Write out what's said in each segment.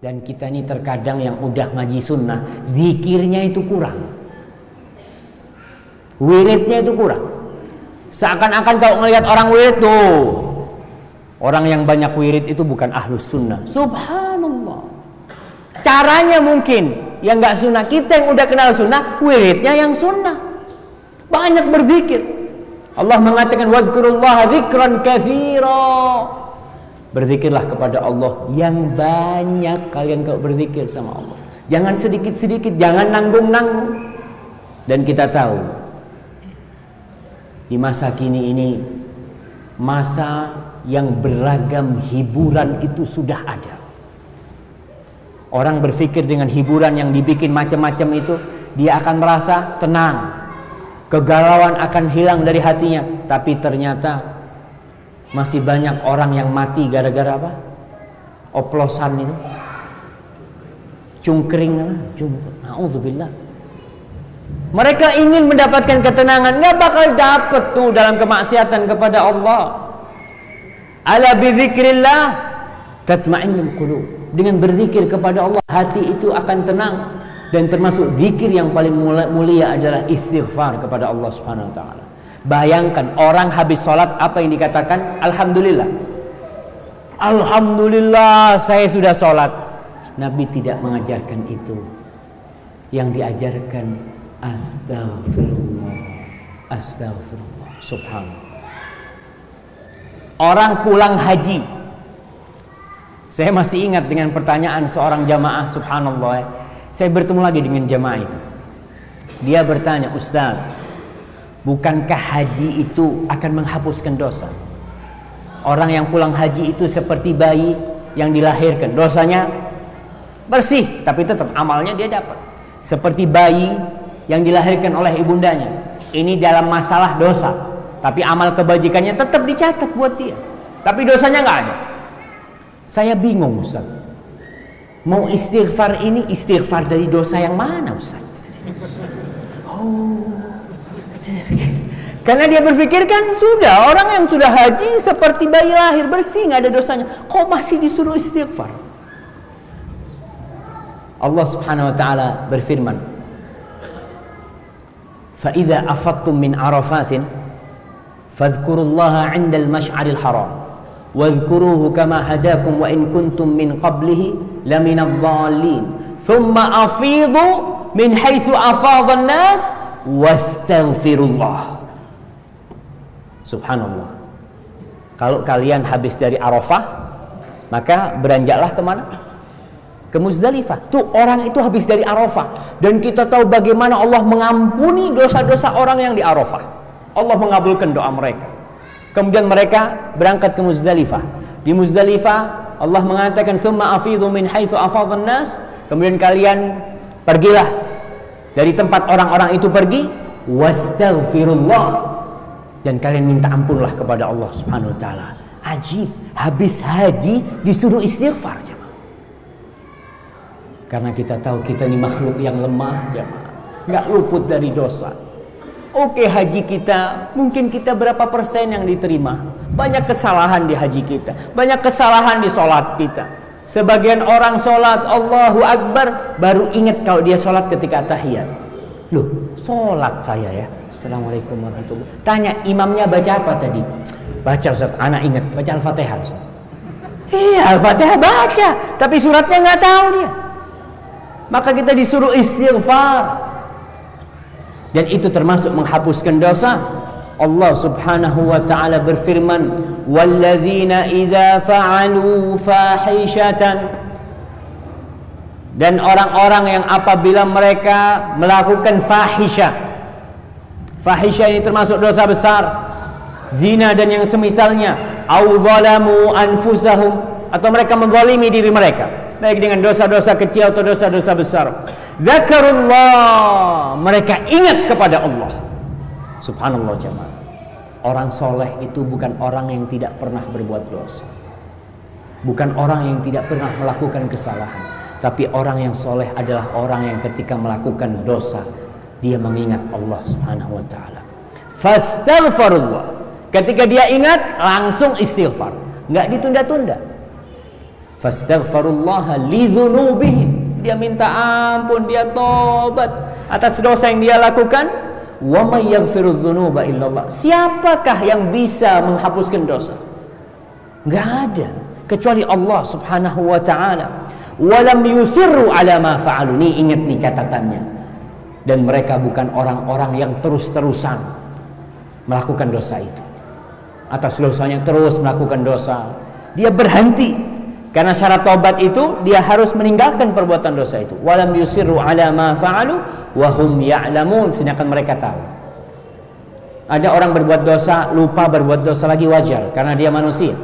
Dan kita ini terkadang yang udah ngaji sunnah, zikirnya itu kurang, wiridnya itu kurang. Seakan-akan kalau ngelihat orang wirid tuh, orang yang banyak wirid itu bukan ahlus sunnah. Subhanallah. Caranya mungkin yang nggak sunnah. Kita yang udah kenal sunnah, wiridnya yang sunnah. Banyak berzikir. Allah mengatakan wadhkurullaha dzikran katsira. Berzikirlah kepada Allah yang banyak. Kalian kalau berzikir sama Allah, jangan sedikit-sedikit, jangan nanggung-nanggung. Dan kita tahu di masa kini ini, masa yang beragam hiburan itu sudah ada. Orang berpikir dengan hiburan yang dibikin macam-macam itu, dia akan merasa tenang, kegalauan akan hilang dari hatinya. Tapi ternyata masih banyak orang yang mati gara-gara apa? Oplosan itu, cungkring, na'udzubillah. Mereka ingin mendapatkan ketenangan, nggak bakal dapat tuh dalam kemaksiatan kepada Allah. Ala bizikrillah tatma'innul qulub. Dengan berzikir kepada Allah, hati itu akan tenang. Dan termasuk zikir yang paling mulia adalah istighfar kepada Allah Subhanahu wa taala. Bayangkan orang habis sholat, apa yang dikatakan? Alhamdulillah. Alhamdulillah saya sudah sholat. Nabi tidak mengajarkan itu. Yang diajarkan astagfirullah, astagfirullah, subhanallah. Orang pulang haji, saya masih ingat dengan pertanyaan seorang jamaah, subhanallah. Saya bertemu lagi dengan jamaah itu. Dia bertanya, Ustaz, bukankah haji itu akan menghapuskan dosa? Orang yang pulang haji itu seperti bayi yang dilahirkan, dosanya bersih, tapi tetap amalnya dia dapat. Seperti bayi yang dilahirkan oleh ibundanya, ini dalam masalah dosa, tapi amal kebajikannya tetap dicatat buat dia, tapi dosanya nggak ada. Saya bingung, Ustaz, mau istighfar ini istighfar dari dosa yang mana, Ustaz? Karena dia berpikir kan sudah, orang yang sudah haji seperti bayi lahir, bersih, nggak ada dosanya, kok masih disuruh istighfar? Allah Subhanahu wa taala berfirman, فَإِذَا أَفَضْتُم مِّنْ عَرَفَاتٍ فَاذْكُرُوا اللَّهَ عِندَ الْمَشْعَرِ الْحَرَامِ وَاذْكُرُوهُ كَمَا هَدَاكُمْ وَإِن كُنتُم مِّن قَبْلِهِ لَمِنَ الضَّالِّينَ ثُمَّ أَفِيضُوا مِنْ حَيْثُ أَفَاضَ النَّاسُ وَاسْتَغْفِرُوا اللَّهَ. Subhanallah. Kalau kalian habis dari Arafah, maka beranjaklah kemana? Ke Muzdalifah. Tuh orang itu habis dari Arafah, dan kita tahu bagaimana Allah mengampuni dosa-dosa orang yang di Arafah. Allah mengabulkan doa mereka. Kemudian mereka berangkat ke Muzdalifah. Di Muzdalifah Allah mengatakan tsumma afidhu min haitsu afadhan nas. Kemudian kalian pergilah dari tempat orang-orang itu pergi, wastaghfirullah, dan kalian minta ampunlah kepada Allah Subhanahu wa taala. Ajib, habis haji disuruh istighfar. Karena kita tahu kita ini makhluk yang lemah, jemaah, nggak luput dari dosa. Oke, haji kita, mungkin kita berapa persen yang diterima? Banyak kesalahan di haji kita, banyak kesalahan di sholat kita. Sebagian orang sholat Allahu Akbar baru ingat kalau dia sholat ketika tahiyat. Loh, sholat saya ya, Assalamualaikum warahmatullahi wabarakatuh. Tanya imamnya baca apa tadi? Baca, Ustaz, anak ingat, baca Al-Fatihah, Ustaz. Iya, Al-Fatihah baca, tapi suratnya nggak tahu dia. Maka kita disuruh istighfar, dan itu termasuk menghapuskan dosa. Allah Subhanahu wa taala berfirman, walladzina idza fa'alu fahishatan, dan orang-orang yang apabila mereka melakukan fahisyah. Fahisyah ini termasuk dosa besar, zina dan yang semisalnya, au zalamu anfusahum, atau mereka menzalimi diri mereka, baik dengan dosa-dosa kecil atau dosa-dosa besar. Zakarullah, mereka ingat kepada Allah. Subhanallah jemaah. Orang soleh itu bukan orang yang tidak pernah berbuat dosa, bukan orang yang tidak pernah melakukan kesalahan, tapi orang yang soleh adalah orang yang ketika melakukan dosa dia mengingat Allah Subhanahu wa taala. Fastaghfirullah, ketika dia ingat langsung istighfar, nggak ditunda-tunda. fastaghfirullaha lidzunubihim, dia minta ampun, dia tobat atas dosa yang dia lakukan. Wa may yaghfirudz dzunuba illallah, siapakah yang bisa menghapuskan dosa? Enggak ada kecuali Allah Subhanahu wa taala. Walam yusirru ala ma fa'alu, nih ingat nih catatannya. Dan mereka bukan orang-orang yang terus-terusan melakukan dosa itu, atas dosanya terus melakukan dosa. Dia berhenti, karena syarat tobat itu dia harus meninggalkan perbuatan dosa itu. Walam yusirru ala ma fa'alu wa hum ya'lamun, sedangkan mereka tahu. Ada orang berbuat dosa, lupa berbuat dosa lagi, wajar karena dia manusia.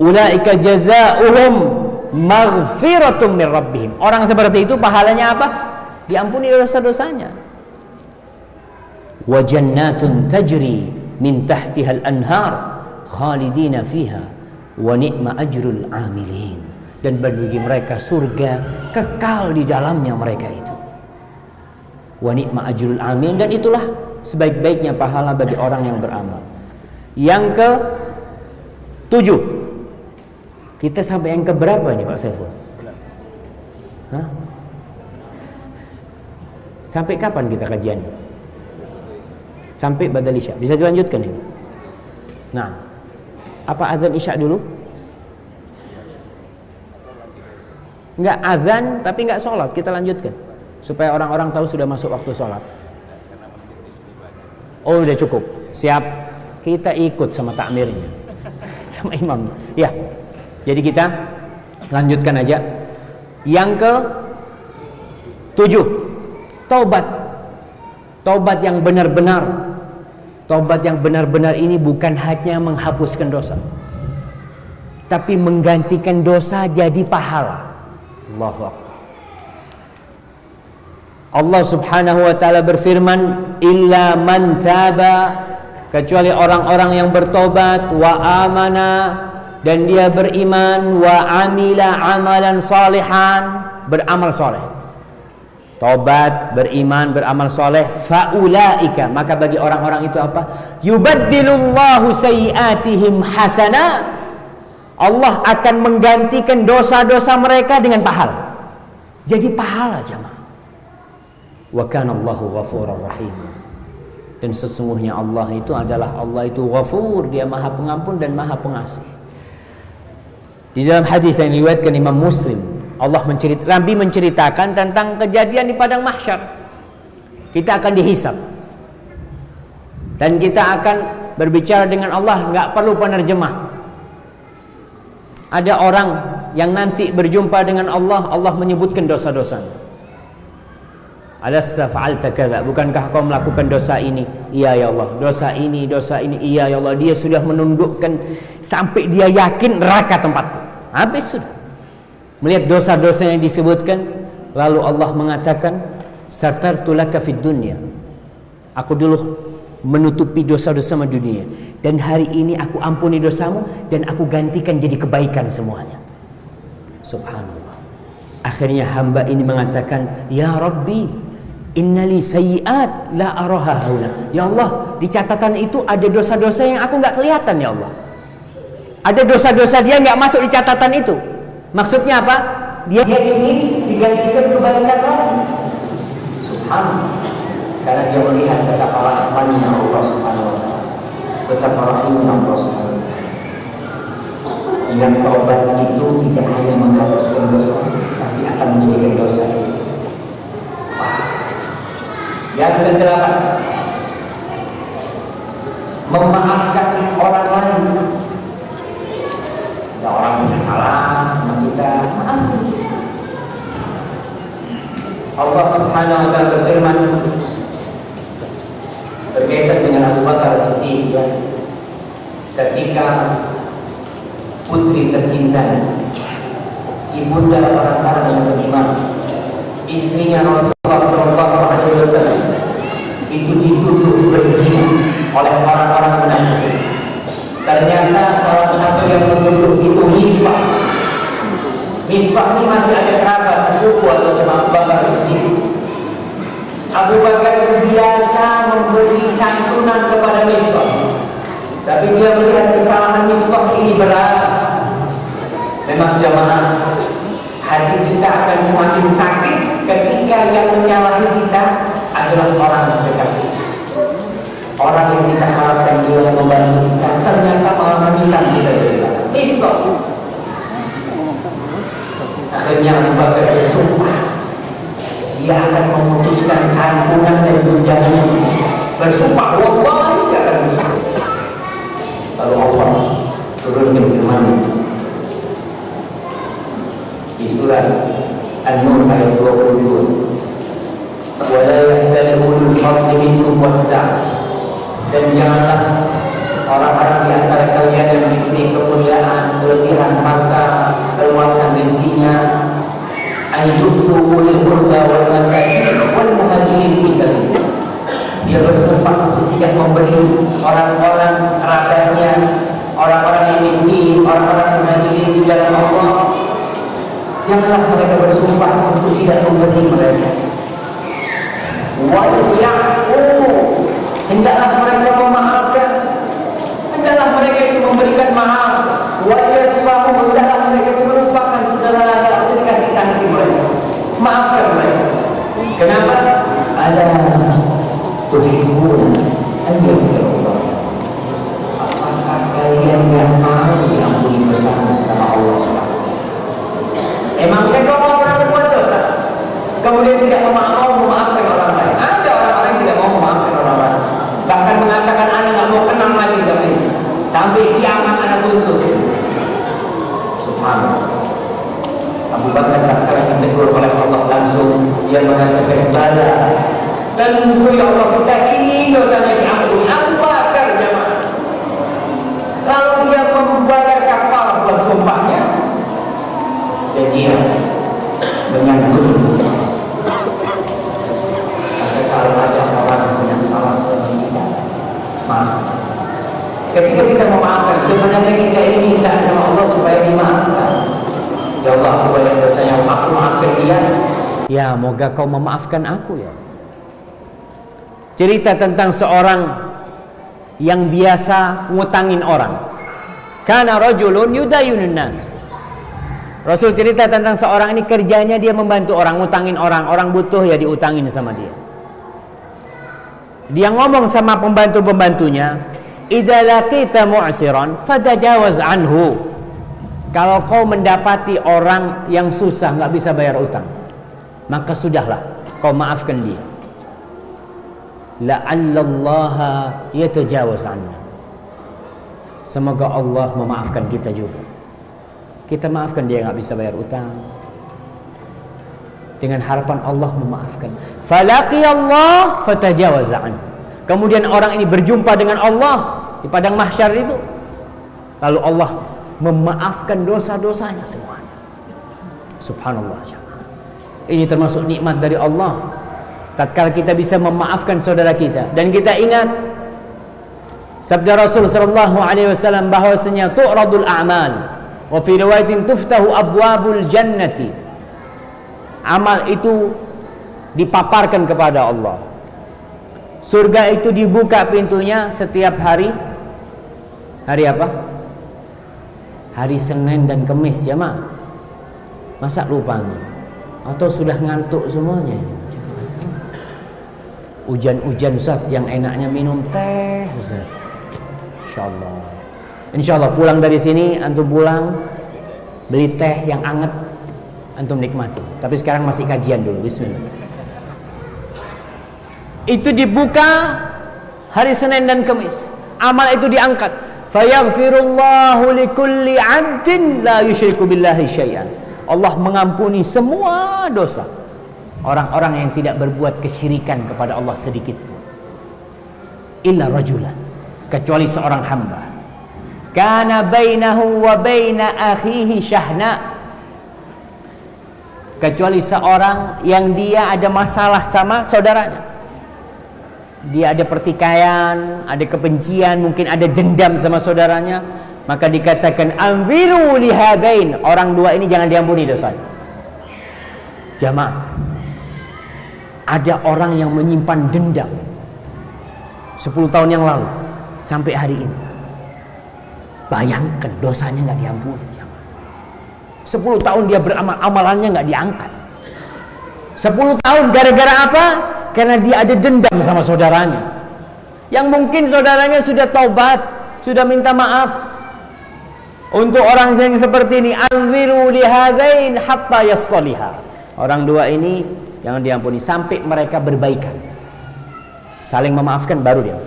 Ulaika jazaohum maghfiratum min rabbihim, orang seperti itu pahalanya apa? Diampuni dosa-dosanya. Wa jannatun tajri min tahtihal anhar khalidina fiha wa ni'ma ajrul amilin, dan bagi mereka surga kekal di dalamnya mereka itu. Wa ni'ma ajrul amilin, dan itulah sebaik-baiknya pahala bagi orang yang beramal. Yang ke 7, kita sampai yang ke berapa ini Pak Saiful? Hah? Sampai kapan kita kajian? Sampai badal isya. Bisa dilanjutkan ini? Nah, apa azan isya dulu? Enggak azan tapi enggak sholat, kita lanjutkan supaya orang-orang tahu sudah masuk waktu sholat. Oh, udah cukup, siap. Kita ikut sama takmirnya, sama imam. Ya, jadi kita lanjutkan aja. Yang ke 7, taubat. Taubat yang benar-benar. Taubat yang benar-benar ini bukan hanya menghapuskan dosa, tapi menggantikan dosa jadi pahala. Allahu Akbar. Allah Subhanahu wa taala berfirman, illa man taba, kecuali orang-orang yang bertobat, wa amana, dan dia beriman, wa amila amalan salihan, beramal soleh. Tobat, beriman, beramal soleh, faulaika, maka bagi orang-orang itu apa? Yubaddilullahu sayyiatihim hasanat, Allah akan menggantikan dosa-dosa mereka dengan pahala. Jadi pahala jemaah. Wa kana Allahu ghafurur rahim, dan sesungguhnya Allah itu adalah, Allah itu ghafur, dia maha pengampun dan maha pengasih. Di dalam hadis yang diriwayatkan Imam Muslim, Nabi menceritakan tentang kejadian di padang mahsyar. Kita akan dihisab dan kita akan berbicara dengan Allah, nggak perlu penerjemah. Ada orang yang nanti berjumpa dengan Allah, Allah menyebutkan dosa-dosanya. Alasta fa'alta kadza, bukankah kau melakukan dosa ini? Iya ya Allah. Dosa ini, iya ya Allah. Dia sudah menundukkan sampai dia yakin neraka tempatku. Habis sudah. Melihat dosa-dosa yang disebutkan, lalu Allah mengatakan, satartu laka fid dunya, aku dulu menutupi dosa-dosa di dunia, dan hari ini aku ampuni dosamu dan aku gantikan jadi kebaikan semuanya. Subhanallah. Akhirnya hamba ini mengatakan, ya Rabbi, innali sayyiat la araha haula. Ya Allah, di catatan itu ada dosa-dosa yang aku nggak kelihatan ya Allah. Ada dosa-dosa dia nggak masuk di catatan itu. Maksudnya apa? Dia ingin digantikan kebaikan lagi. Subhanallah. Karena dia melihat betapa rahmatnya Allah Subhanahu wa taala. Betapa rahimnya Allah Subhanahu wa taala. Yang taubat itu tidak hanya menghapuskan dosa, tapi akan menjadikan dosa itu. Yang ke-8, memaafkan orang lain. Ada orang yang salah sama kita, maafkan. Allah Subhanahu wa taala berfirman berkaitan dengan Abu Bakar Siddiq, ketika putri tercinta, ibunda orang-orang yang beriman, istrinya Rasulullah SAW itu dituduh berzina oleh orang-orang munafik. Ternyata salah satu yang menuduh itu Misbah. Misbah ini masih ada kerabat sepupu atau sama Abu Bakar Siddiq. Abu Bakar biasa memberi santunan kepada Misbah, tapi dia melihat kesalahan Misbah ini berat. Memang jamaah, paling sakit ketika yang menyalahi kita adalah orang terdekat kita. Orang yang kita harapkan dia membantu kita, ternyata malah meminta kita juga. Istop. Akhirnya Abu Bakar bersumpah dia akan memutuskan kandungan dan tunjangan. Bersumpah, wallahi dia akan bersumpah. Lalu Allah turunkan firman di surat An-Nur ayat 22. Wala yahtali ulul fadli minkum was-sa'a. Dan janganlah orang-orang di antara kalian yang memiliki kemuliaan, kelebihan harta, keluasan rezekinya, ayyutu ulil qurba wal masakin wal muhajirin fi sabilillah. Dia bersumpah untuk tidak memberi orang-orang kerabatnya, orang-orang yang miskin, orang-orang muhajirin di jalan Allah. Janganlah mereka bersumpah untuk tidak memberi mereka. Wa ya'fu, hendaklah mereka memaafkan, hendaklah mereka itu memberikan maaf. Wa yasfahu, hendaklah mereka itu melupakan saudara yang berikan di hati mereka. Maafkan mereka. Kenapa? Ada tuhibbun an yaghfirullah. Apakah kalian yang mau diampuni bersama sama Allah SWT? Emangnya kau mau pernah berbuat dosa kemudian tidak mau memaafkan orang lain? Ada orang-orang yang tidak mau memaafkan orang lain, bahkan mengatakan anak nggak mau kenal lagi dengan ini, sampai kiamat anak tuntut. Subhanallah. Abu Bakar tatkala ditegur oleh Allah langsung dia mengatakan bala, tentu ya Allah kita ini dosanya diampuni. Abu Bakar jemaah, lalu dia membayar kafarah buat sumpahnya dan dia menyangkut kalau ada orang yang salah sama kita, maaf. Ketika kita memaafkan, sebenarnya kita ini minta sama Allah supaya dimaafkan. Ya Allah, aku banyak dosanya, aku maafkan dia. Ya, moga kau memaafkan aku ya. Cerita tentang seorang yang biasa ngutangin orang. Kana rajulun yudayunun nas. Rasul cerita tentang seorang ini kerjanya dia membantu orang, ngutangin orang, orang butuh ya diutangin sama dia. Dia ngomong sama pembantu-pembantunya, idza laqita mu'siran fatajawaz anhu. Kalau kau mendapati orang yang susah nggak bisa bayar utang, maka sudahlah kau maafkan dia. La'allallaha yatajawaz anna. Semoga Allah memaafkan kita juga. Kita maafkan dia nggak bisa bayar utang, dengan harapan Allah memaafkan. Falaqiyallah fatajawaza anhu. Kemudian orang ini berjumpa dengan Allah di padang mahsyar itu, lalu Allah memaafkan dosa-dosanya semuanya. Subhanallah. Ini termasuk nikmat dari Allah tatkala kita bisa memaafkan saudara kita. Dan kita ingat sabda Rasul sallallahu alaihi wasallam bahwasanya tu'radul a'mal wa fi riwayatin tuftahu abwabul jannati. Amal itu dipaparkan kepada Allah. Surga itu dibuka pintunya setiap hari. Hari apa? Hari Senin dan Kamis ya mak. Masa lupa nih? Atau sudah ngantuk semuanya ini? Hujan-hujan Ustaz, yang enaknya minum teh Ustaz. Insyaallah. Insyaallah pulang dari sini antum pulang beli teh yang anget, antum nikmati. Tapi sekarang masih kajian dulu. Bismillah. Itu dibuka hari Senin dan Kamis. Amal itu diangkat. Fayaghfirullahu likulli 'abdin la yusyriku billahi syai'an. Allah mengampuni semua dosa orang-orang yang tidak berbuat kesyirikan kepada Allah sedikit pun. Illa rajulan, kecuali seorang hamba. Kana bainahu wa baina akhihi syahna. Kecuali seorang yang dia ada masalah sama saudaranya. Dia ada pertikaian, ada kebencian, mungkin ada dendam sama saudaranya, maka dikatakan anziru lihadain, orang dua ini jangan diampuni dosanya. Jamaah, ada orang yang menyimpan dendam 10 tahun yang lalu sampai hari ini. Bayangkan dosanya nggak diampuni. 10 tahun dia beramal, amalannya nggak diangkat. 10 tahun gara-gara apa? Karena dia ada dendam sama saudaranya. Yang mungkin saudaranya sudah taubat, sudah minta maaf. Untuk orang yang seperti ini, anziru lihadain hatta yastaliha. Orang dua ini jangan diampuni sampai mereka berbaikan. Saling memaafkan baru dia.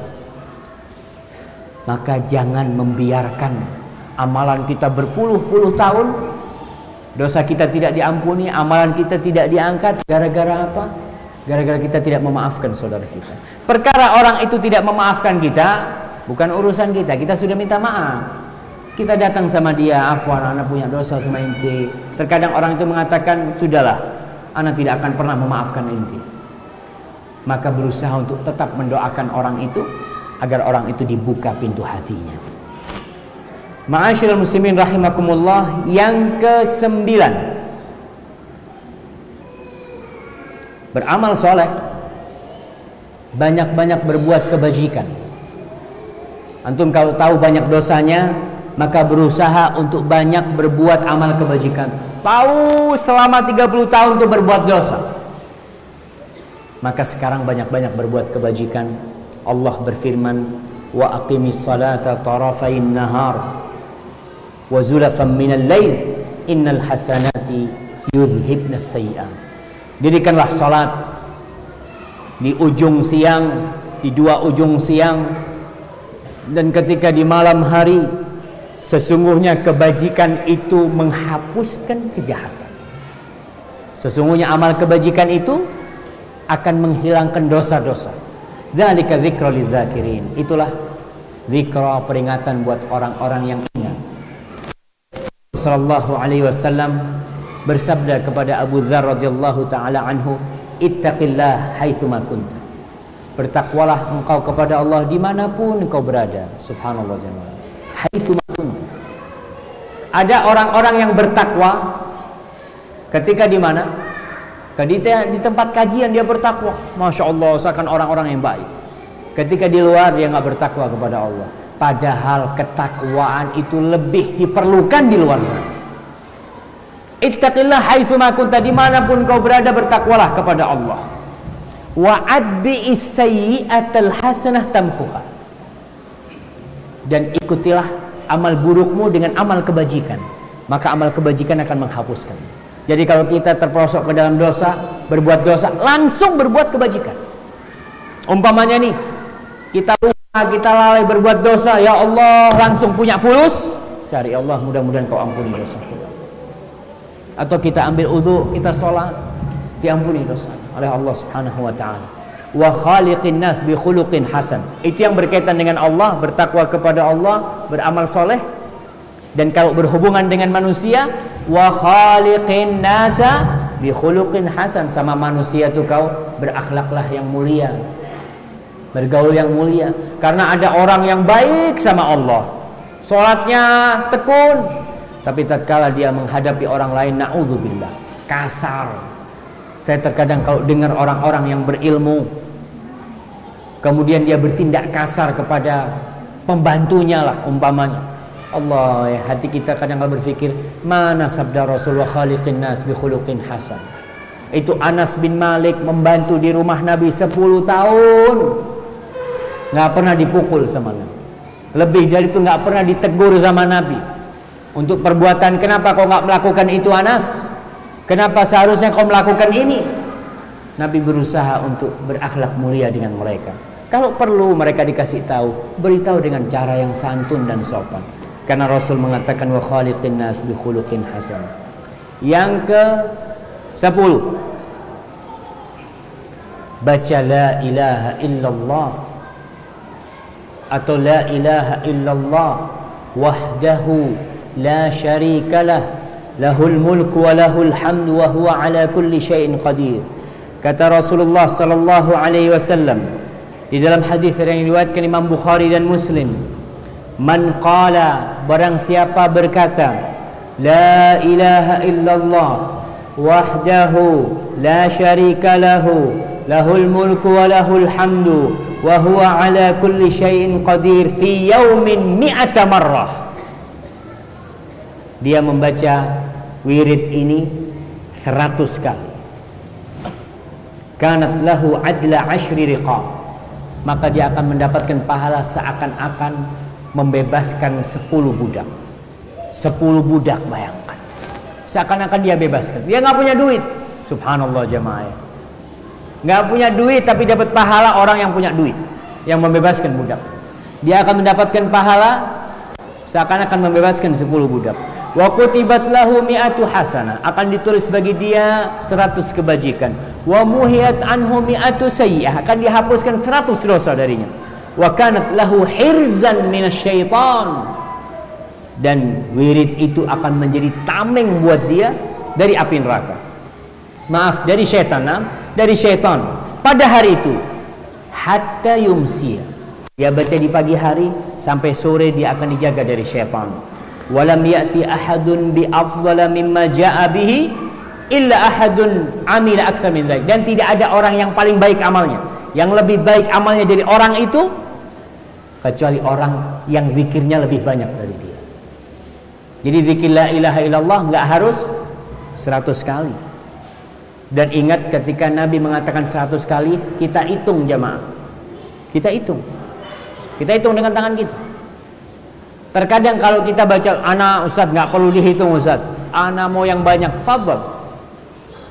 Maka jangan membiarkan amalan kita berpuluh-puluh tahun, dosa kita tidak diampuni, amalan kita tidak diangkat gara-gara apa? Gara-gara kita tidak memaafkan saudara kita. Perkara orang itu tidak memaafkan kita, bukan urusan kita. Kita sudah minta maaf. Kita datang sama dia, afwan, anak punya dosa sama inti. Terkadang orang itu mengatakan, sudahlah, anak tidak akan pernah memaafkan inti. Maka berusaha untuk tetap mendoakan orang itu agar orang itu dibuka pintu hatinya. Ma'asyiral muslimin rahimakumullah, yang ke-9, beramal soleh, banyak-banyak berbuat kebajikan. Antum kalau tahu banyak dosanya, maka berusaha untuk banyak berbuat amal kebajikan. Tahu selama 30 tahun itu berbuat dosa, maka sekarang banyak-banyak berbuat kebajikan. Allah berfirman, wa aqimis salata tarafayn nahar wa zulafan minal lail innal hasanati yudhibnas sayyi'at. Dirikanlah salat di ujung siang, di dua ujung siang, dan ketika di malam hari. Sesungguhnya kebajikan itu menghapuskan kejahatan. Sesungguhnya amal kebajikan itu akan menghilangkan dosa-dosa. Dzalika dzikra lidzakirin. Itulah zikra, peringatan buat orang-orang yang ingat. Sallallahu alaihi wasallam bersabda kepada Abu Dzar radhiyallahu taala anhu, ittaqillah haitsuma kunta. Bertakwalah engkau kepada Allah dimanapun engkau berada. Subhanallah jemaah. Haitsuma kunta. Ada orang-orang yang bertakwa ketika di mana? Ketika di tempat kajian dia bertakwa, masya Allah, seakan orang-orang yang baik. Ketika di luar dia nggak bertakwa kepada Allah. Padahal ketakwaan itu lebih diperlukan di luar sana. Ittaqillah haitsuma kunta, dimanapun kau berada bertakwalah kepada Allah. Wa adbi'is sayyi'atal hasanah tamkuha. Dan ikutilah amal burukmu dengan amal kebajikan, maka amal kebajikan akan menghapuskan. Jadi kalau kita terperosok ke dalam dosa, berbuat dosa, langsung berbuat kebajikan. Umpamanya nih, kita lupa, kita lalai berbuat dosa, ya Allah, langsung punya fulus, cari Allah, mudah-mudahan kau ampuni dosa. Atau kita ambil udhu, kita sholat, diampuni dosa oleh Allah subhanahu wa ta'ala. Wa khaliqin nas bi khuluqin hasan. Itu yang berkaitan dengan Allah, bertakwa kepada Allah, beramal soleh. Dan kalau berhubungan dengan manusia, wa khaliqin nasa bi khuluqin hasan, sama manusia tuh kau berakhlaklah yang mulia, bergaul yang mulia. Karena ada orang yang baik sama Allah, sholatnya tekun, tapi tatkala dia menghadapi orang lain, na'udzubillah, kasar. Saya terkadang kalau dengar orang-orang yang berilmu, kemudian dia bertindak kasar kepada pembantunya lah umpamanya, Allah, ya, hati kita kadang berpikir, mana sabda Rasulullah khaliqin nas bi khuluqin hasan. Itu Anas bin Malik membantu di rumah Nabi 10 tahun, nggak pernah dipukul sama Nabi. Lebih dari itu nggak pernah ditegur sama Nabi untuk perbuatan. Kenapa kau nggak melakukan itu, Anas? Kenapa seharusnya kau melakukan ini? Nabi berusaha untuk berakhlak mulia dengan mereka. Kalau perlu mereka dikasih tahu, beritahu dengan cara yang santun dan sopan. Karena Rasul mengatakan wa khaliqin nas bi khuluqin hasan. Yang ke-10, baca la ilaha illallah atau la ilaha illallah wahdahu la syarikalah lahul mulku wa lahul hamdu wa huwa ala kulli syai'in qadir. Kata Rasulullah sallallahu alaihi wasallam di dalam hadis yang diriwayatkan Imam Bukhari dan Muslim, man qala, barang siapa berkata, la ilaha illallah wahdahu la syarika lahu lahul mulku wa lahul hamdu wa huwa ala kulli syai'in qadir fi yaumin mi'ata marrah. Dia membaca wirid ini 100 kali. kanat lahu adla ashri riqab, maka dia akan mendapatkan pahala seakan-akan membebaskan 10 budak. 10 budak, bayangkan, seakan-akan dia bebaskan. Dia nggak punya duit, subhanallah jamaah, nggak punya duit tapi dapat pahala orang yang punya duit, yang membebaskan budak. Dia akan mendapatkan pahala seakan-akan membebaskan 10 budak. Wa kutibat lahu mi'atu hasanah, akan ditulis bagi dia 100 kebajikan. Wa muhiyat anhu mi'atu sayyi'ah, akan dihapuskan 100 dosa darinya. Wa kanat lahu hirzan minasyaitan, dan wirid itu akan menjadi tameng buat dia dari api neraka. Maaf, dari syaitan, dari syaitan. Pada hari itu hatta yumsiya, dia baca di pagi hari sampai sore dia akan dijaga dari syaitan. Walam ya'ti ahadun bi afdala mimma ja'a bihi illa ahadun amila aktsar min dzalik, dan tidak ada orang yang paling baik amalnya, yang lebih baik amalnya dari orang itu, kecuali orang yang zikirnya lebih banyak dari dia. Jadi zikir la ilaha illallah nggak harus 100 kali. Dan ingat ketika Nabi mengatakan 100 kali, kita hitung jamaah. Kita hitung dengan tangan kita. Terkadang kalau kita baca, ana Ustaz nggak perlu dihitung Ustaz, ana mau yang banyak, fadhal.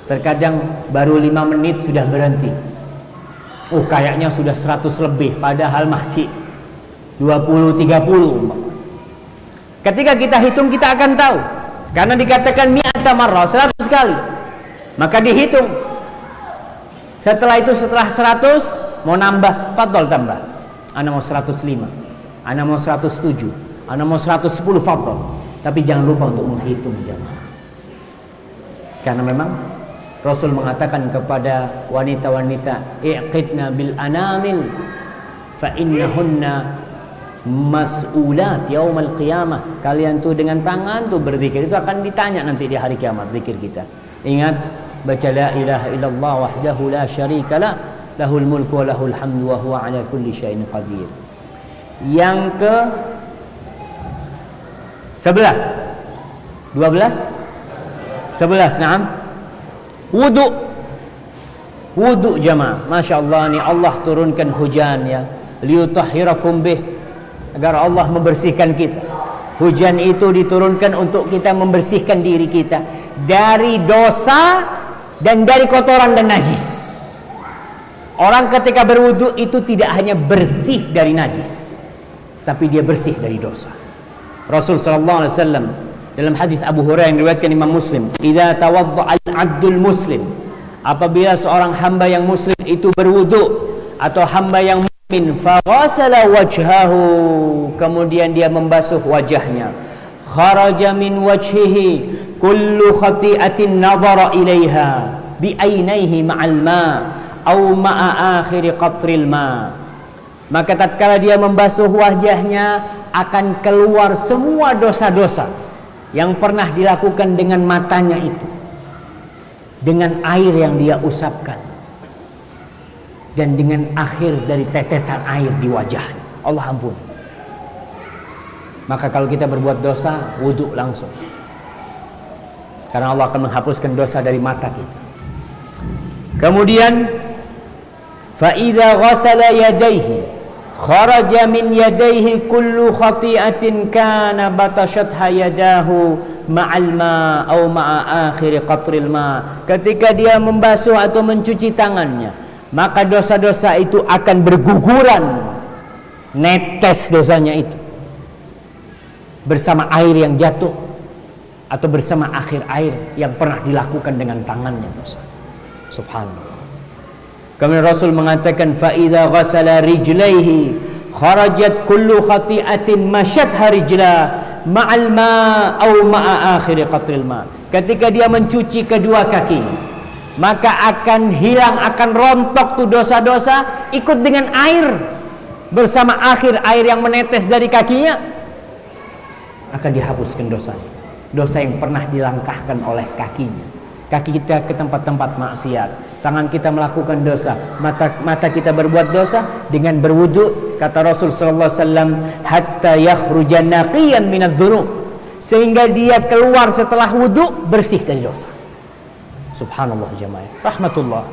Terkadang baru 5 menit sudah berhenti. Kayaknya sudah 100 lebih, padahal masih 20-30. Ketika kita hitung kita akan tahu, karena dikatakan mi'ata marrah, 100 kali. Maka dihitung. Setelah itu, setelah 100 mau nambah, fadhal tambah. Ana mau 105, ana mau 107, ana mau 110, fadhal. Tapi jangan lupa untuk menghitung jamaah. Karena memang Rasul mengatakan kepada wanita-wanita, iqidna bil anamil fa innahunna mas'ulat yaumal qiyamah. Kalian tuh dengan tangan tuh berzikir, itu akan ditanya nanti di hari kiamat zikir kita. Ingat, baca la ilaha illallah wahdahu la syarikalah, lahul mulku wa lahul hamdu wa huwa ala kulli syai'in qadir. Yang ke 11 12 11, na'am. Wudu jamaah, Masya Allah, nih Allah turunkan hujan ya, liyutahhirakum bih, agar Allah membersihkan kita. Hujan itu diturunkan untuk kita membersihkan diri kita dari dosa dan dari kotoran dan najis. Orang ketika berwudu itu tidak hanya bersih dari najis, tapi dia bersih dari dosa. Rasul sallallahu alaihi wasallam dalam hadis Abu Hurairah yang diriwayatkan Imam Muslim, "Idza tawadda'a al-'abdul muslim", apabila seorang hamba yang muslim itu berwudu, atau hamba yang mukmin, fa ghasala wajhahu, kemudian dia membasuh wajahnya, kharaja min wajhihi kullu khati'atin nadhara ilaiha bi ainaihi ma'al ma au ma'a akhir qatril ma, maka tatkala dia membasuh wajahnya akan keluar semua dosa-dosa yang pernah dilakukan dengan matanya itu, dengan air yang dia usapkan, dan dengan akhir dari tetesan air di wajahnya. Allah ampun. Maka kalau kita berbuat dosa, wudu langsung, karena Allah akan menghapuskan dosa dari mata kita. Kemudian fa idza ghasala yadayhi kharaja min yadayhi kullu khati'atin kana batashatha yadahu ma'al ma au ma'a akhir qatril ma, ketika dia membasuh atau mencuci tangannya, maka dosa-dosa itu akan berguguran, netes dosanya itu bersama air yang jatuh atau bersama akhir air yang pernah dilakukan dengan tangannya dosa. Subhanallah. Kemudian Rasul mengatakan, fa idza ghasala rijlaihi kharajat kullu khati'atin mashatha rijla ma'al ma au ma'a akhir qatril ma, ketika dia mencuci kedua kaki, maka akan hilang, akan rontok tuh dosa-dosa ikut dengan air, bersama akhir air yang menetes dari kakinya akan dihapuskan dosanya, dosa yang pernah dilangkahkan oleh kakinya. Kaki kita ke tempat-tempat maksiat, tangan kita melakukan dosa, mata kita berbuat dosa, dengan berwudu, kata Rasul sallallahu alaihi wasallam, hatta yakhruja naqiyan minadz-dzunub, sehingga dia keluar setelah wudu bersih dari dosa. Subhanallah jamaah, rahmatullah.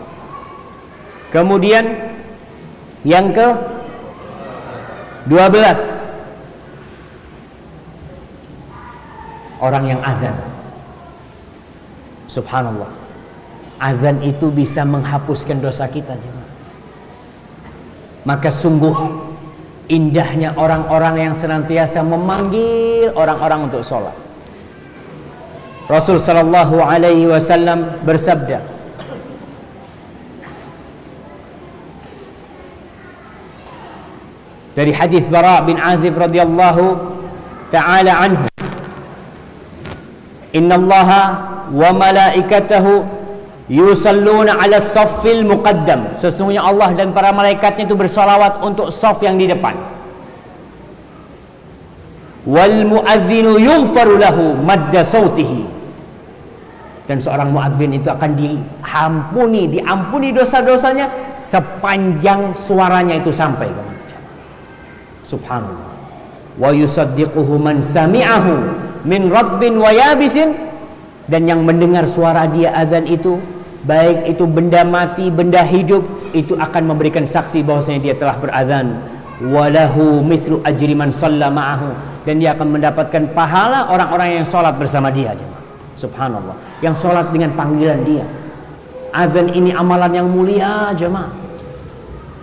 Kemudian yang ke 12, orang yang azan. Subhanallah, azan itu bisa menghapuskan dosa kita jemaah. Maka sungguh indahnya orang-orang yang senantiasa memanggil orang-orang untuk sholat. Rasul sallallahu alaihi wasallam bersabda, dari hadis Bara bin Azib radhiyallahu taala anhu, innallaha wa malaikatahu yusalluna ala saffil muqaddam, sesungguhnya Allah dan para malaikatnya itu bersalawat untuk saf yang di depan. Wal muadzinu yughfaru lahu madda sautihi, dan seorang muadzin itu akan diampuni dosa-dosanya sepanjang suaranya itu sampai ke mana. Subhanallah. Wa yusaddiquhu man sami'ahu min rabbin wa yabisin, dan yang mendengar suara dia azan itu, baik itu benda mati, benda hidup, itu akan memberikan saksi bahwasanya dia telah berazan. Walahu mithlu ajri man shalla ma'ahu, dan dia akan mendapatkan pahala orang-orang yang sholat bersama dia. Subhanallah, yang sholat dengan panggilan dia. Azan ini amalan yang mulia jemaah.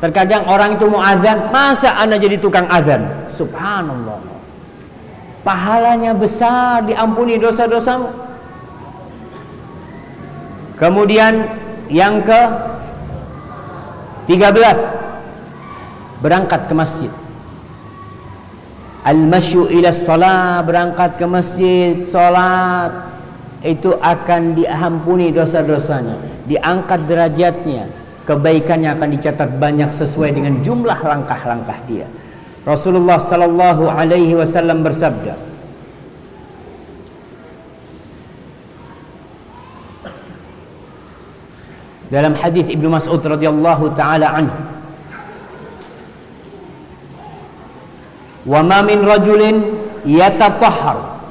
Terkadang orang itu mau azan, masa anda jadi tukang azan? Subhanallah, pahalanya besar, diampuni dosa-dosamu. Kemudian yang ke 13, berangkat ke masjid. Al-masyu ila shalah, berangkat ke masjid, salat, itu akan diampuni dosa-dosanya, diangkat derajatnya, kebaikannya akan dicatat banyak sesuai dengan jumlah langkah-langkah dia. Rasulullah sallallahu alaihi wasallam bersabda, dalam hadis Ibnu Mas'ud radhiyallahu taala anhu, wa ma min rajulin yatatahhar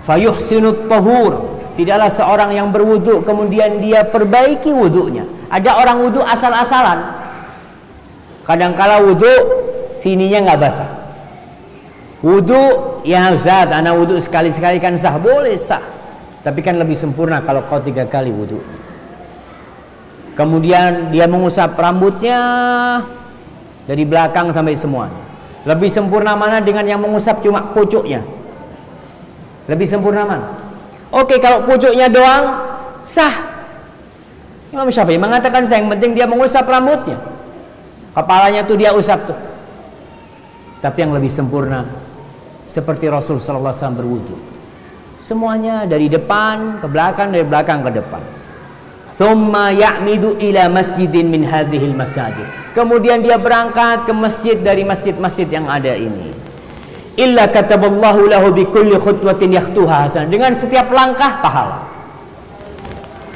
fayuhsinu at-tahur, tidaklah seorang yang berwudu kemudian dia perbaiki wudunya. Ada orang wudu asal-asalan, kadangkala wudu sininya nggak basah. Wudu, ya Ustaz, anak wudu sekali-sekali kan sah, boleh sah, tapi kan lebih sempurna kalau kau 3 kali wudu. Kemudian dia mengusap rambutnya dari belakang sampai semua. Lebih sempurna mana dengan yang mengusap cuma pucuknya? Lebih sempurna mana? Oke, kalau pucuknya doang sah. Imam Syafi'i mengatakan yang penting dia mengusap rambutnya, kepalanya tuh dia usap tuh. Tapi yang lebih sempurna seperti Rasul sallallahu alaihi wasallam berwudu, semuanya dari depan ke belakang, dari belakang ke depan. Thumma ya'midu ila masjidin min hadhil masajid, kemudian dia berangkat ke masjid dari masjid-masjid yang ada ini. Illa kataballahu lahu bi kulli khutwatin yakhtuha hasan, dengan setiap langkah pahala.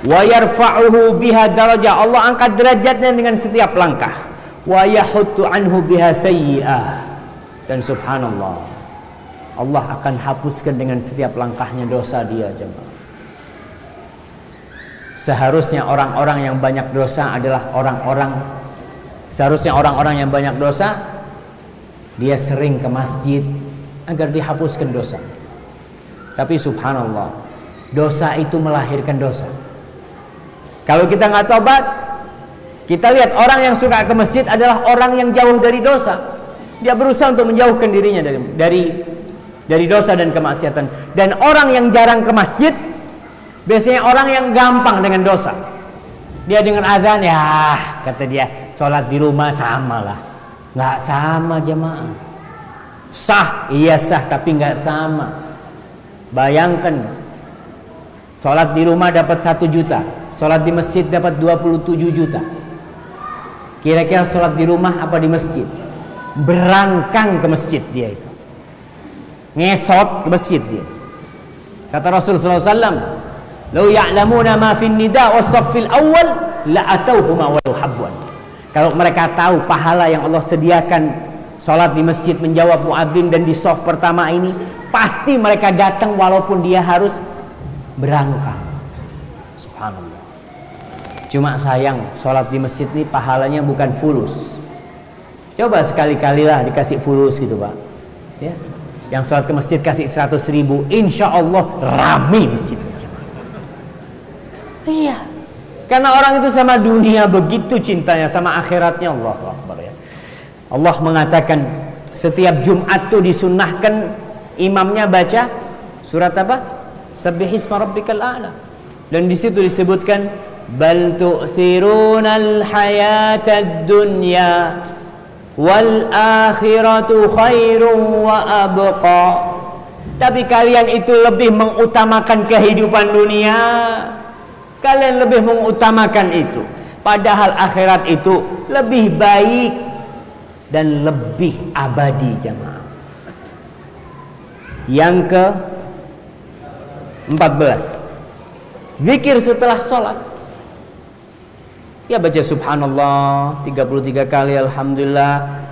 Wa yarfa'uhu biha darajah, Allah angkat derajatnya dengan setiap langkah. Wa yahuttu anhu biha sayyi'ah, dan subhanallah, Allah akan hapuskan dengan setiap langkahnya dosa dia jemaah. Seharusnya orang-orang yang banyak dosa adalah orang-orang yang banyak dosa dia sering ke masjid agar dihapuskan dosa. Tapi subhanallah, dosa itu melahirkan dosa. Kalau kita nggak tobat, kita lihat orang yang suka ke masjid adalah orang yang jauh dari dosa. Dia berusaha untuk menjauhkan dirinya dari dosa dan kemaksiatan. Dan orang yang jarang ke masjid biasanya orang yang gampang dengan dosa. Dia dengan azan, ya kata dia, sholat di rumah sama lah. Nggak sama jemaah. Sah, iya sah, tapi nggak sama. Bayangkan, sholat di rumah dapat 1 juta, sholat di masjid dapat 27 juta. Kira-kira sholat di rumah apa di masjid? Berangkang ke masjid dia itu, ngesot ke masjid dia. Kata Rasulullah SAW, "Lau ya'lamuna ma fin nida was saffil awal la atauhuma walau habwan." Kalau mereka tahu pahala yang Allah sediakan salat di masjid menjawab muadzin dan di shaf pertama ini, pasti mereka datang walaupun dia harus berangkang. Subhanallah. Cuma sayang, sholat di masjid ini pahalanya bukan fulus. Coba sekali-kalilah dikasih fulus gitu Pak ya. Yang sholat ke masjid kasih 100.000, insya Allah rame masjid. Iya, karena orang itu sama dunia begitu cintanya, sama akhiratnya. Allahu Akbar ya. Allah mengatakan setiap Jumat tuh disunnahkan imamnya baca surat apa? Sabbihisma rabbikal a'la. Dan di situ disebutkan bal tu'thirunal hayatad dunya wal akhiratu khairun wa abqa. Tapi kalian itu lebih mengutamakan kehidupan dunia. Kalian lebih mengutamakan itu. Padahal akhirat itu lebih baik dan lebih abadi jamaah. Yang ke 14, zikir setelah sholat. Ya baca subhanallah 33 kali, alhamdulillah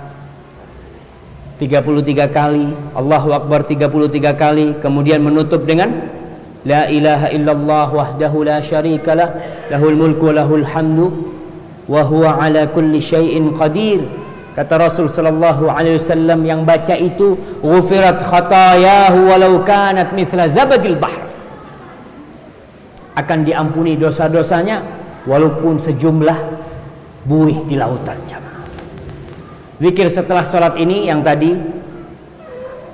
33 kali, Allahu Akbar 33 kali, kemudian menutup dengan la ilaha illallah wahdahu la syarikalah lahul mulku wa lahul hamdu wa huwa ala kulli syai'in qadir. Kata Rasul sallallahu alaihi wasallam, yang baca itu ghufirat khatayahu walau kanat mithla zabadil bahr, akan diampuni dosa-dosanya walaupun sejumlah buih di lautan jamaah. Zikir setelah sholat ini yang tadi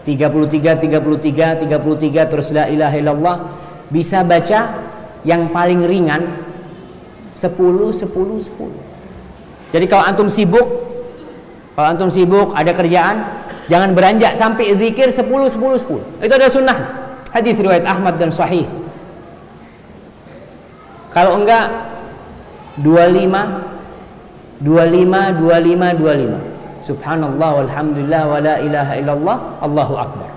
33 terus la ilaha illallah, bisa baca yang paling ringan 10. Jadi kalau antum sibuk ada kerjaan, jangan beranjak sampai zikir 10. Itu ada sunnah, hadis riwayat Ahmad dan sahih. Kalau enggak 25 subhanallah walhamdulillah wa la ilaha illallah Allahu Akbar.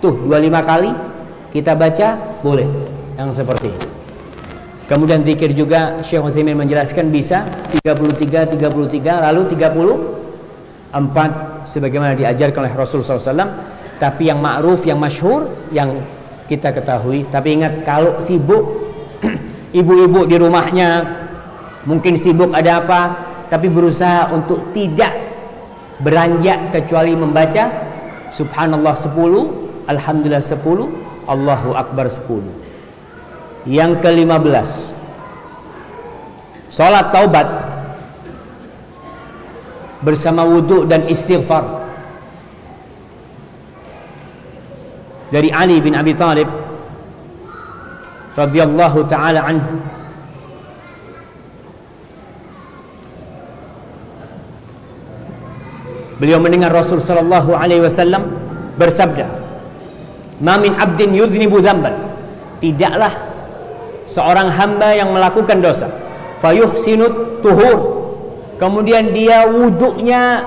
Tuh 25 kali kita baca, boleh yang seperti ini. Kemudian zikir juga Syekh Utsaimin menjelaskan bisa 33 lalu 34 sebagaimana diajarkan oleh Rasul SAW. Tapi yang ma'ruf, yang masyhur, yang kita ketahui. Tapi ingat, kalau sibuk ibu-ibu di rumahnya mungkin sibuk ada apa, tapi berusaha untuk tidak beranjak kecuali membaca subhanallah 10, alhamdulillah 10, Allahu Akbar 10. Yang ke-15, salat taubat bersama wudu dan istighfar. Dari Ali bin Abi Thalib radhiyallahu taala anhu, beliau mendengar Rasul sallallahu alaihi wasallam bersabda, "Ma min 'abdin yudhnibu dzamban." Tidaklah seorang hamba yang melakukan dosa, fayuhsinut tuhur, kemudian dia wudunya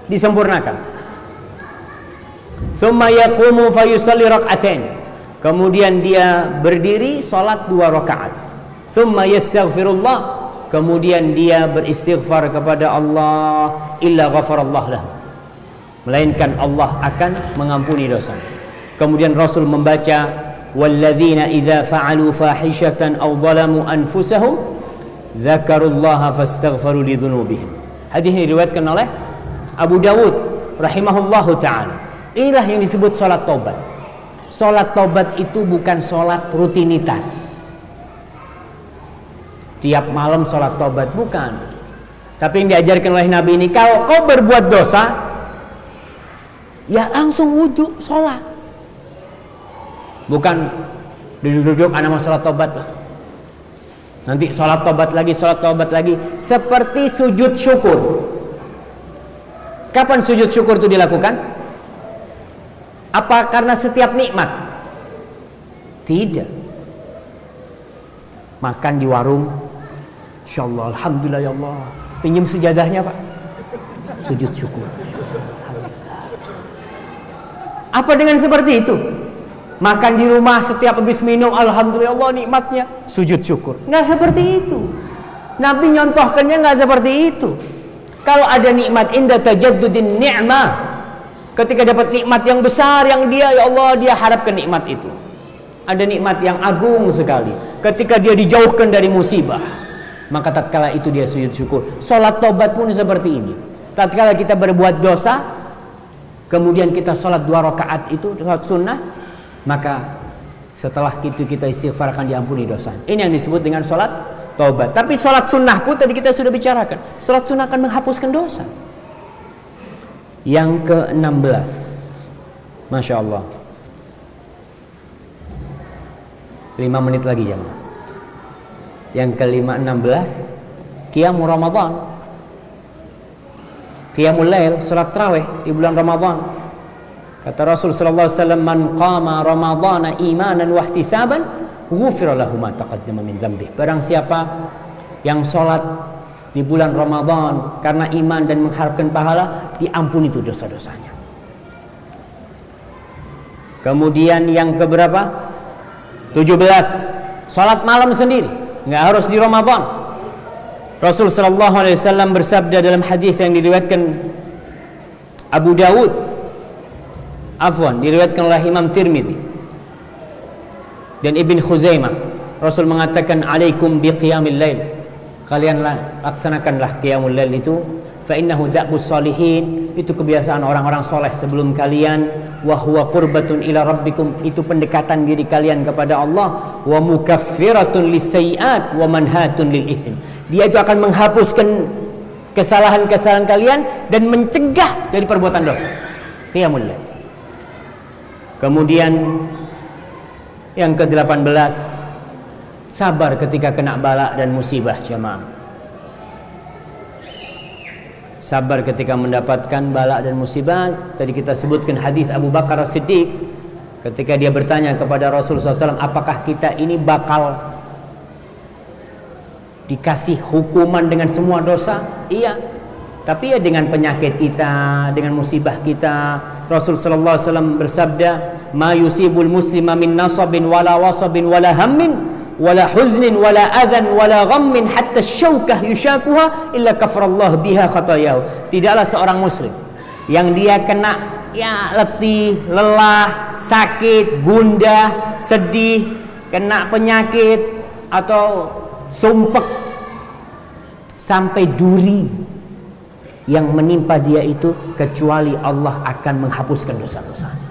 disempurnakan, thumma yaqumu fayusalli rak'atain, kemudian dia berdiri salat 2 rakaat, thumma yastaghfirullah, kemudian dia beristighfar kepada Allah, illa ghafarallah lahu, melainkan Allah akan mengampuni dosa. Kemudian Rasul membaca, walladzina idza fa'alu fahishatan aw zalamu anfusahum dzakarullaha fastaghfaru lidzunubihim. Hadis ini diriwayatkan oleh Abu Dawud rahimahullahu taala. Inilah yang disebut salat taubat. Salat taubat itu bukan salat rutinitas, tiap malam salat taubat, bukan. Tapi yang diajarkan oleh Nabi ini, kalau kau berbuat dosa, ya langsung wudu salat. Bukan duduk-duduk anak mau salat taubat, nanti salat taubat lagi. Seperti sujud syukur. Kapan sujud syukur itu dilakukan? Apa karena setiap nikmat? Tidak. Makan di warung, insyaallah, alhamdulillah ya Allah, pinjam sejadahnya Pak, sujud syukur. Apa dengan seperti itu? Makan di rumah, setiap habis minum, alhamdulillah Allah nikmatnya, sujud syukur. Nggak seperti itu. Nabi nyontohkannya nggak seperti itu. Kalau ada nikmat, inda tajaddudin ni'mah, ketika dapat nikmat yang besar yang dia, ya Allah, dia harapkan nikmat itu. Ada nikmat yang agung sekali ketika dia dijauhkan dari musibah, maka tatkala itu dia sujud syukur. Salat tobat pun seperti ini. Tatkala kita berbuat dosa, kemudian kita salat 2 rakaat itu salat sunnah, maka setelah itu kita istighfar akan diampuni dosa. Ini yang disebut dengan salat tobat. Tapi salat sunnah pun tadi kita sudah bicarakan. Salat sunnah akan menghapuskan dosa. Yang ke-16, Masya Allah, 5 menit lagi jamaah. Yang ke-16, Qiyamul Ramadan, Qiyamul Lail, salat tarawih di bulan Ramadan. Kata Rasul sallallahu alaihi wasallam, "Man qama Ramadhana imanan wa ihtisaban, ghufira lahu ma taqaddama min dhanbihi." Barang siapa yang salat di bulan Ramadan karena iman dan mengharapkan pahala, diampuni itu dosa-dosanya. Kemudian yang keberapa? 17, salat malam sendiri, nggak harus di Ramadan. Rasul sallallahu alaihi wasallam bersabda dalam hadis yang diriwayatkan Abu Dawud, diriwayatkan oleh Imam Tirmidzi dan Ibn Khuzaimah. Rasul mengatakan, "Alaikum biqiyamil lail." Kalianlah laksanakanlah qiyamul lail itu, fa innahu da'bus salihin, itu kebiasaan orang-orang soleh sebelum kalian, wa huwa qurbatun ila rabbikum, itu pendekatan diri kalian kepada Allah, wa mukaffiratun lissayiat wa manhatun lil itsm, dia itu akan menghapuskan kesalahan-kesalahan kalian dan mencegah dari perbuatan dosa. Qiyamul lail. Kemudian yang ke-18, sabar ketika kena bala dan musibah jemaah. Sabar ketika mendapatkan bala dan musibah. Tadi kita sebutkan hadis Abu Bakar As-Siddiq ketika dia bertanya kepada Rasulullah SAW, apakah kita ini bakal dikasih hukuman dengan semua dosa? Iya, tapi ya dengan penyakit kita, dengan musibah kita. Rasul sallallahu alaihi wasallam bersabda, "Ma yusibul muslima min nasabin wala wasabin wala hammin wala huznin wala adhan wala ghammin hatta syaukah yushakuha illa kafarallahu biha khatayahu." Tidaklah seorang muslim yang dia kena letih, lelah, sakit, gundah, sedih, kena penyakit atau sumpek sampai duri yang menimpa dia itu, kecuali Allah akan menghapuskan dosa-dosanya.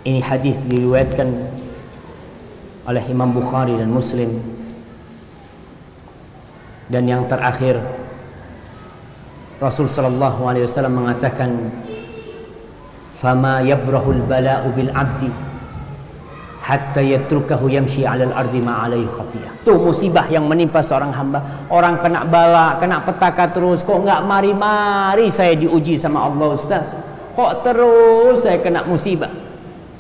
Ini hadis diriwayatkan oleh Imam Bukhari dan Muslim. Dan yang terakhir, Rasul sallallahu alaihi wasallam mengatakan, "Fama yabrahul bala'u bil 'abdi hatta yatrukahu yamshi 'alal ardi ma 'alaihi khatiyah." Tuh musibah yang menimpa seorang hamba. Orang kena bala, kena petaka terus, kok enggak mari-mari saya diuji sama Allah, Ustaz? Kok terus saya kena musibah?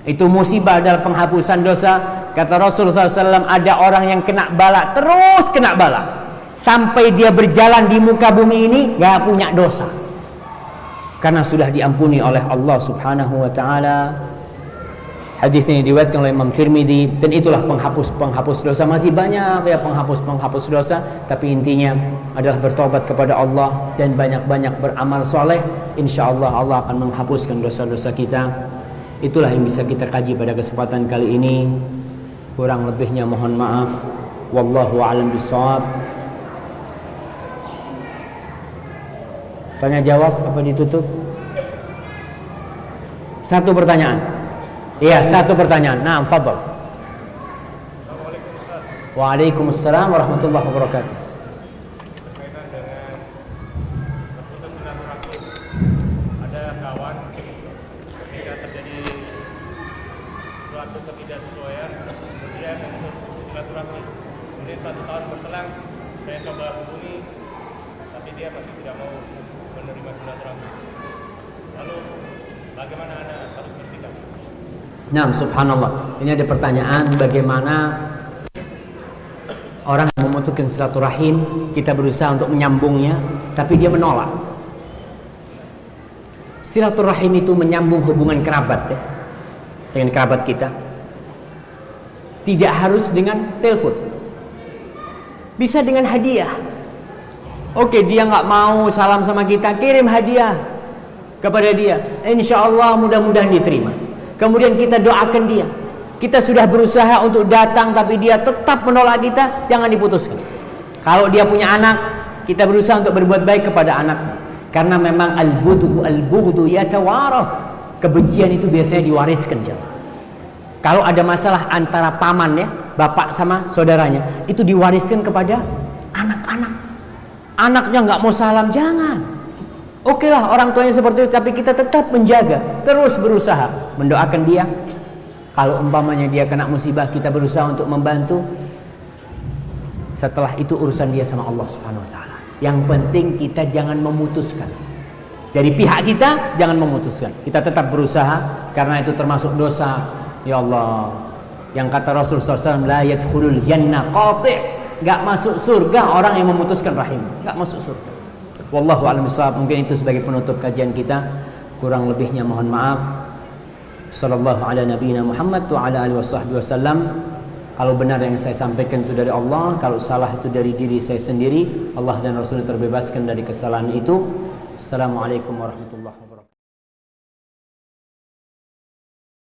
Itu musibah adalah penghapusan dosa. Kata Rasulullah SAW, ada orang yang kena bala, terus kena bala, sampai dia berjalan di muka bumi ini gak punya dosa, karena sudah diampuni oleh Allah Subhanahu wa ta'ala. Hadis ini diriwayatkan oleh Imam Tirmidzi, dan itulah penghapus dosa. Masih banyak ya penghapus dosa, tapi intinya adalah bertobat kepada Allah dan banyak-banyak beramal soleh. Insyaallah Allah akan menghapuskan dosa-dosa kita. Itulah yang bisa kita kaji pada kesempatan kali ini. Kurang lebihnya mohon maaf. Wallahu a'lam bishawab. Tanya jawab apa ditutup? Satu pertanyaan. Iya, satu pertanyaan. Nah, fadhal. Waalaikumsalam warahmatullahi wabarakatuh. Berkaitan dengan terputus silaturahmi, ada kawan ketika terjadi suatu ketidaksesuaian, kemudian memutus silaturahmi. Kemudian 1 tahun berselang, saya coba hubungi, tapi dia masih tidak mau menerima silaturahmi. Lalu bagaimana Anda harus bersikap? Nah, subhanallah. Ini ada pertanyaan, bagaimana orang memutuskan silaturahim, kita berusaha untuk menyambungnya, tapi dia menolak. Silaturahim itu menyambung hubungan kerabat ya, dengan kerabat kita. Tidak harus dengan telepon, bisa dengan hadiah. Oke, dia nggak mau salam sama kita, kirim hadiah kepada dia. Insya Allah mudah-mudahan diterima. Kemudian kita doakan dia. Kita sudah berusaha untuk datang, tapi dia tetap menolak kita, jangan diputuskan. Kalau dia punya anak, kita berusaha untuk berbuat baik kepada anak. Karena memang al-bughdu yatawaraf. Kebencian itu biasanya diwariskan, jemaah. Kalau ada masalah antara paman ya, bapak sama saudaranya, itu diwariskan kepada anak-anak. Anaknya nggak mau salam, jangan. Oke lah orang tuanya seperti itu, tapi kita tetap menjaga, terus berusaha mendoakan dia. Kalau umpamanya dia kena musibah, kita berusaha untuk membantu. Setelah itu urusan dia sama Allah Subhanahu wa taala. Yang penting kita jangan memutuskan. Dari pihak kita jangan memutuskan. Kita tetap berusaha, karena itu termasuk dosa. Ya Allah, yang kata Rasul SAW, la yadkhulul jannah qati', nggak masuk surga orang yang memutuskan rahim, nggak masuk surga. Wallahu a'lam bishawab. Mungkin itu sebagai penutup kajian kita. Kurang lebihnya mohon maaf. Sallallahu ala nabiyina Muhammad wa ala alihi wasallam. Kalau benar yang saya sampaikan itu dari Allah, kalau salah itu dari diri saya sendiri. Allah dan Rasul terbebaskan dari kesalahan itu. Assalamualaikum warahmatullahi wabarakatuh.